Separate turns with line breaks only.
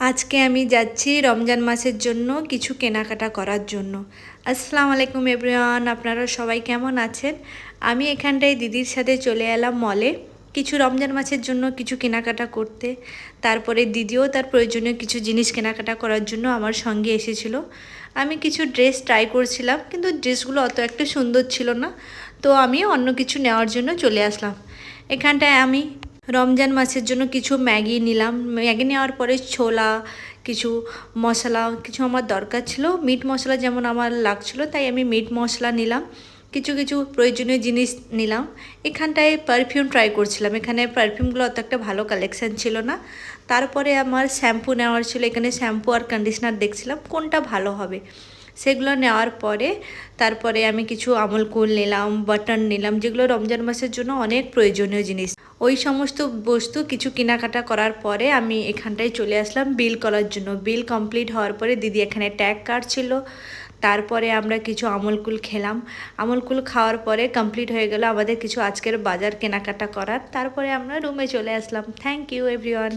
আজকে আমি যাচ্ছি রমজান মাসের জন্য কিছু কেনাকাটা করার জন্য। আসসালামু আলাইকুম এভরিওয়ান, আপনারা সবাই কেমন আছেন? আমি এখানটায় দিদির সাথে চলে এলাম মলে কিছু রমজান মাসের জন্য কিছু কেনাকাটা করতে। তারপরে দিদিও তার প্রয়োজনীয় কিছু জিনিস কেনাকাটা করার জন্য আমার সঙ্গে এসেছিল। আমি কিছু ড্রেস ট্রাই করছিলাম, কিন্তু ড্রেসগুলো অত একটা সুন্দর ছিল না, তো আমি অন্য কিছু নেওয়ার জন্য চলে আসলাম। এখানটায় আমি রমজান মাসের জন্য কিছু ম্যাগি নিলাম। ম্যাগি নেওয়ার পরে ছোলা, কিছু মশলা, কিছু আমার দরকার ছিল। মিট মশলা যেমন আমার লাগছিলো, তাই আমি মিট মশলা নিলাম। কিছু কিছু প্রয়োজনীয় জিনিস নিলাম। এখানটায় পারফিউম ট্রাই করছিলাম। এখানে পারফিউমগুলো অত একটা ভালো কালেকশান ছিল না। তারপরে আমার শ্যাম্পু নেওয়ার ছিল। এখানে শ্যাম্পু আর কন্ডিশনার দেখছিলাম কোনটা ভালো হবে। সেগুলো নেওয়ার পরে তারপরে আমি কিছু আমুল কুল নিলাম, বাটন নিলাম, যেগুলো রমজান মাসের জন্য অনেক প্রয়োজনীয় জিনিস। ওই সমস্ত বস্তু কিছু কেনাকাটা করার পরে আমি এখানটায় চলে আসলাম বিল করার জন্য। বিল কমপ্লিট হওয়ার পরে দিদি এখানে ট্যাগ কাটছিল। তারপরে আমরা কিছু আমুলকুল খেলাম। আমুলকুল খাওয়ার পরে কমপ্লিট হয়ে গেল আমাদের কিছু আজকের বাজার কেনাকাটা করার। তারপরে আমরা রুমে চলে আসলাম। Thank you everyone.